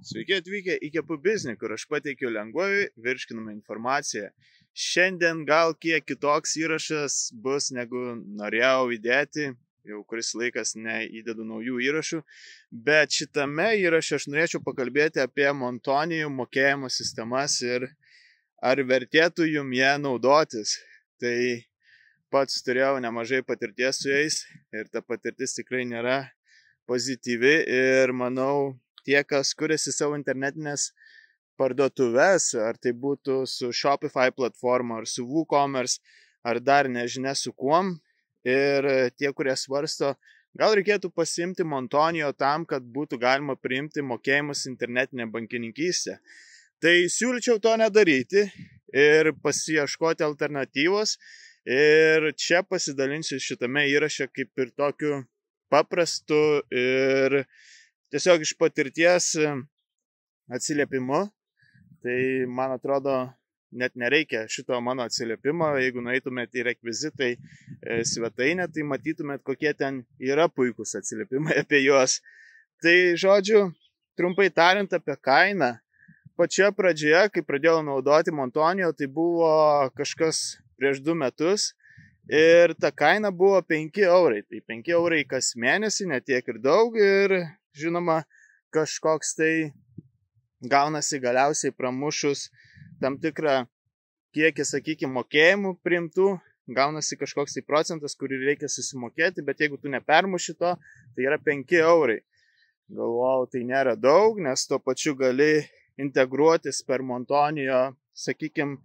Sveiki atvykę į Kepu biznį, kur aš pateikiu lengvai virškinamą informaciją. Šiandien gal kiek kitoks įrašas bus, negu norėjau įdėti, jau kuris laikas neįdedu naujų įrašų, bet šitame įraše aš norėčiau pakalbėti apie Montonijų mokėjimo sistemas ir ar vertėtų jum ją naudotis. Tai pats turėjau nemažai patirties su jais ir ta patirtis tikrai nėra pozityvi ir manau, tie, kas kuriasi savo internetinės parduotuves, ar tai būtų su Shopify platforma, ar su WooCommerce, ar dar nežinia su kuom, ir tie, kurie svarsto, gal reikėtų pasiimti Montonijo tam, kad būtų galima priimti mokėjimus internetinę bankininkystę. Tai siūlyčiau to nedaryti ir pasiieškoti alternatyvos, ir čia pasidalinsiu šitame įraše kaip ir tokiu paprastu ir tiesiog iš patirties atsiliepimu. Tai man atrodo, net nereikia šito mano atsiliepimo. Jeigu nueitumėt į rekvizitai svetainę, tai matytumėt, kokie ten yra puikūs atsiliepimai apie juos. Tai žodžiu, trumpai tariant apie kainą. Pačioje pradžioje, kai pradėjau naudoti Montonijo, tai buvo kažkas prieš 2 metus. Ir ta kaina buvo 5 eurai. Tai 5 eurai kas mėnesį, netiek ir daug. Ir žinoma, kažkoks tai gaunasi galiausiai pramušus tam tikrą kiekį, sakykime, mokėjimų priimtų, gaunasi kažkoks tai procentas, kurį reikia susimokėti, bet jeigu tu nepermuši to, tai yra 5 eurai. Galvojau, tai nėra daug, nes tuo pačiu gali integruotis per Montonijo, sakykime,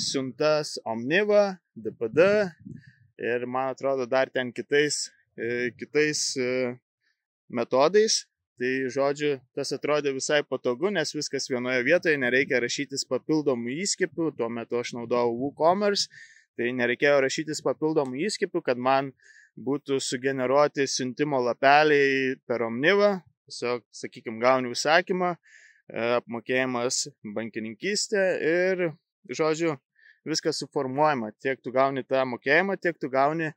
siuntas Omniva, DPD ir man atrodo dar ten kitais metodais. Tai žodžiu, tas atrodė visai patogu, nes viskas vienoje vietoje, nereikia rašytis papildomų įskipių, tuo metu aš naudojau WooCommerce, tai nereikėjo rašytis papildomų įskipių, kad man būtų sugeneruoti siuntimo lapeliai per Omniva, tiesiog, sakykime, gauni užsakymą, apmokėjimas bankininkystė ir, žodžiu, viskas suformuojama, tiek tu gauni tą mokėjimą, tiek tu gauni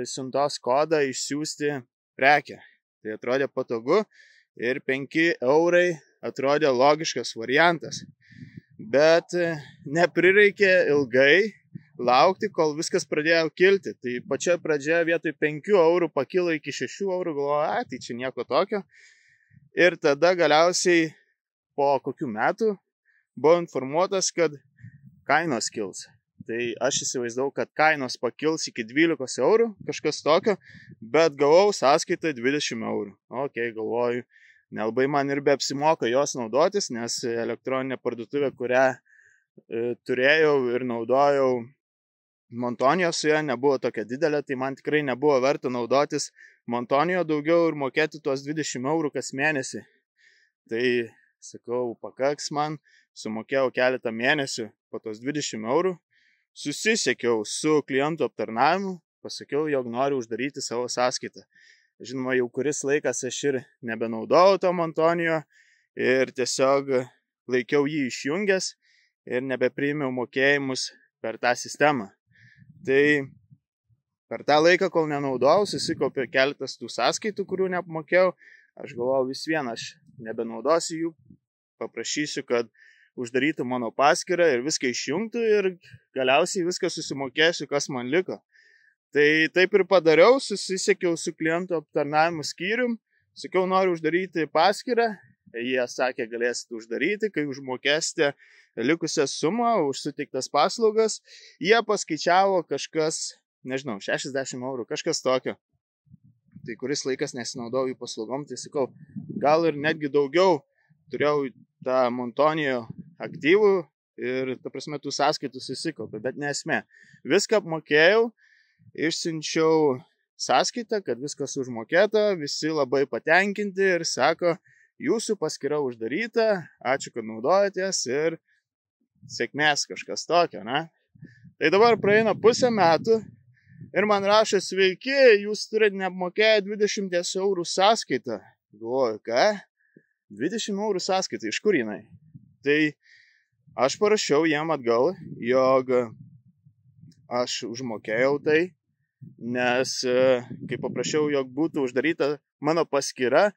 siuntos kodą išsiųsti prekę. Tai atrodė patogu ir 5 eurai atrodė logiškas variantas. Bet neprireikė ilgai laukti, kol viskas pradėjo kilti. Tai pačioje pradžioje vietoj 5 eurų pakilo iki 6 eurų, galvoju, tai čia nieko tokio. Ir tada galiausiai po kokių metų buvau informuotas, kad kainos kils. Tai aš įsivaizdavau, kad kainos pakils iki 12 eurų, kažkas tokio, bet gavau sąskaitą 20 eurų. Ok, galvoju, nelabai man ir be apsimoka jos naudotis, nes elektroninė parduotuvė, kurią turėjau ir naudojau Montonijo, su ja nebuvo tokia didelė, tai man tikrai nebuvo verta naudotis Montonijo daugiau ir mokėti tuos 20 eurų kas mėnesį. Tai, sakau, pakaks man, sumokėjau keletą mėnesių po tos 20 eurų. Susisiekiau su klientų aptarnavimu, pasakiau, jog noriu uždaryti savo sąskaitą. Žinoma, jau kuris laikas aš ir nebenaudojau to Montonijo ir tiesiog laikiau jį išjungęs ir nebepriėmiau mokėjimus per tą sistemą. Tai per tą laiką, kol nenaudojau, susikaupė keletas tų sąskaitų, kurių neapmokėjau. Aš galvojau, vis vien aš nebenaudosiu jų, paprašysiu, kad uždarytų mano paskyrą ir viską išjungtų ir galiausiai viską susimokėsiu, kas man liko. Tai taip ir padariau, susisiekiau su klientų aptarnavimo skyrium, sakiau, noriu uždaryti paskyrą, jie sakė, galėsite uždaryti, kai užmokėsite likusią sumą už suteiktas paslaugas, jie paskaičiavo kažkas, nežinau, 60 eurų, kažkas tokio. Tai kuris laikas nesinaudojau jų paslaugom, tai sakau, gal ir netgi daugiau turėjau tą Montonijo aktyvų ir, ta prasme, tų sąskaitų susikaupė, bet nesmė. Viską apmokėjau, išsiunčiau sąskaitą, kad viskas užmokėta, visi labai patenkinti ir sako, jūsų paskyra uždaryta, ačiū, kad naudojatės ir sėkmės kažkas tokio, ne? Tai dabar praeina pusę metų ir man rašo, sveiki, jūs turite neapmokėję 20 eurų sąskaitą. Galvoju, ką? 20 eurų sąskaitą, iš kur jinai? Tai aš parašiau jiem atgal, jog aš užmokėjau tai, nes kai paprašiau, jog būtų uždaryta mano paskyra,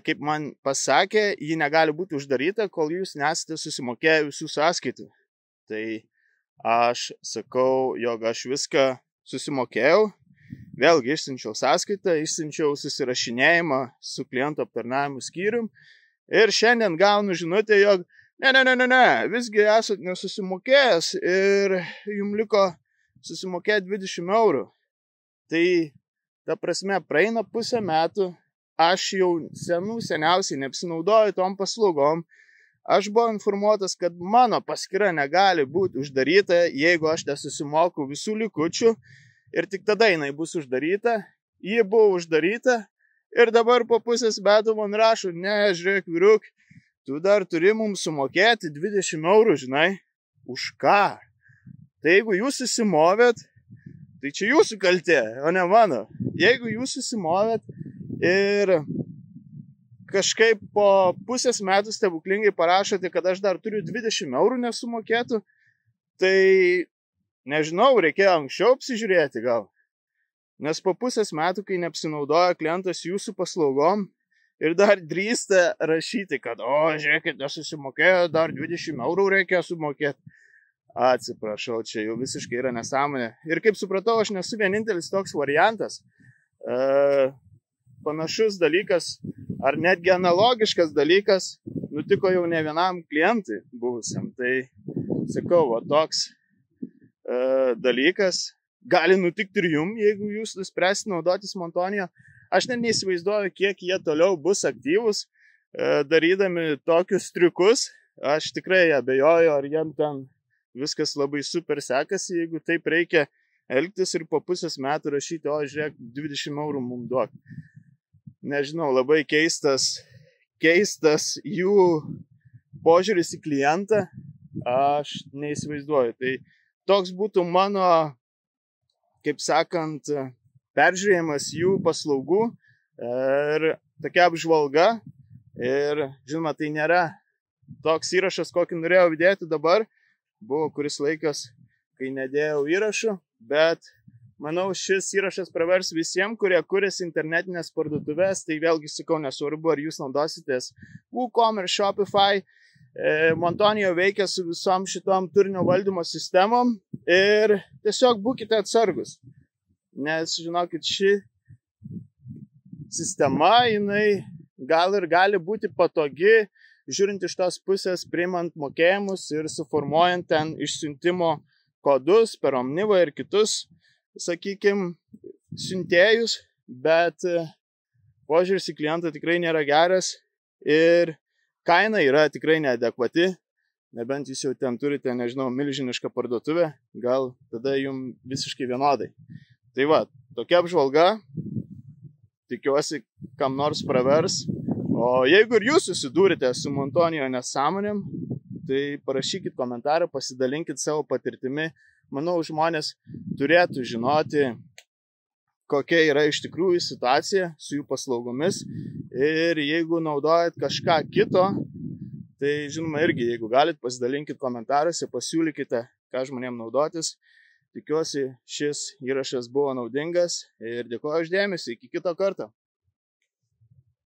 kaip man pasakė, ji negali būti uždaryta, kol jūs nesate susimokėję visų sąskaitų. Tai aš sakau, jog aš viską susimokėjau, vėlgi išsiunčiau sąskaitą, išsiunčiau susirašinėjimą su kliento aptarnavimo skyrium ir šiandien gaunu žinutę, jog ne, visgi esat nesusimokėjęs ir jums liko susimokėti 20 eurų. Tai, ta prasme, praeina pusę metų, aš jau seniausiai neapsinaudoju tom paslaugom. Aš buvau informuotas, kad mano paskyra negali būti uždaryta, jeigu aš nesusimoku visų likučių ir tik tada jinai bus uždaryta. Ji buvo uždaryta ir dabar po pusės metų man rašo, ne, žiūrėk, vyriuk, tu dar turi mums sumokėti 20 eurų, žinai, už ką? Tai jeigu jūs susimovėt, tai čia jūsų kaltė, o ne mano. Jeigu jūs susimovėt ir kažkaip po pusės metų stebuklingai parašote, kad aš dar turiu 20 eurų nesumokėtų, tai nežinau, reikėjo anksčiau apsižiūrėti gal. Nes po pusės metų, kai neapsinaudoja klientas jūsų paslaugom ir dar drįsta rašyti, kad, žiūrėkit, nesusimokėjo, dar 20 eurų reikia sumokėti. Atsiprašau, čia jau visiškai yra nesąmonė. Ir kaip supratau, aš nesu vienintelis toks variantas. Panašus dalykas, ar netgi analogiškas dalykas, nutiko jau ne vienam klientui buvusiam. Tai, sakau, toks dalykas gali nutikti ir jum, jeigu jūs nuspręsite naudotis Montonio. Aš net neįsivaizduoju, kiek jie toliau bus aktyvus, darydami tokius triukus. Aš tikrai abejoju, ar jiem ten viskas labai super sekasi, jeigu taip reikia elgtis ir po pusės metų rašyti, žiūrėk, 20 eurų mums duok. Nežinau, labai keistas jų požiūris į klientą, aš neįsivaizduoju. Tai toks būtų mano, kaip sakant, peržiūrėjimas jų paslaugų ir tokia apžvalga. Ir, žinoma, tai nėra toks įrašas, kokį norėjau įdėti dabar. Buvo kuris laikas, kai nedėjau įrašų, bet manau, šis įrašas pravers visiems, kurie kuriasi internetinės parduotuvės. Tai vėlgi sakau, nesvarbu, ar jūs naudositės WooCommerce, Shopify. Montonio veikia su visom šitom turinio valdymo sistemom ir tiesiog būkite atsargus. Nes, žinokit, ši sistema, jinai gal ir gali būti patogi, žiūrint iš tos pusės, priimant mokėjimus ir suformuojant ten išsiuntimo kodus per Omniva ir kitus, sakykime, siuntėjus, bet požiūris į klientą tikrai nėra geras ir kaina yra tikrai neadekvati, nebent jūs jau ten turite, nežinau, milžinišką parduotuvę, gal tada jums visiškai vienodai. Tai va, tokia apžvalga, tikiuosi, kam nors pravers. O jeigu ir jūs susidūrite su Montonio nesąmonėm, tai parašykit komentarą, pasidalinkit savo patirtimi. Manau, žmonės turėtų žinoti, kokia yra iš tikrųjų situacija su jų paslaugomis. Ir jeigu naudojat kažką kito, tai žinoma irgi, jeigu galit, pasidalinkit komentaruose, pasiūlykite, ką žmonėm naudotis. Tikiuosi, šis įrašas buvo naudingas ir dėkoju už dėmesį. Iki kito karto.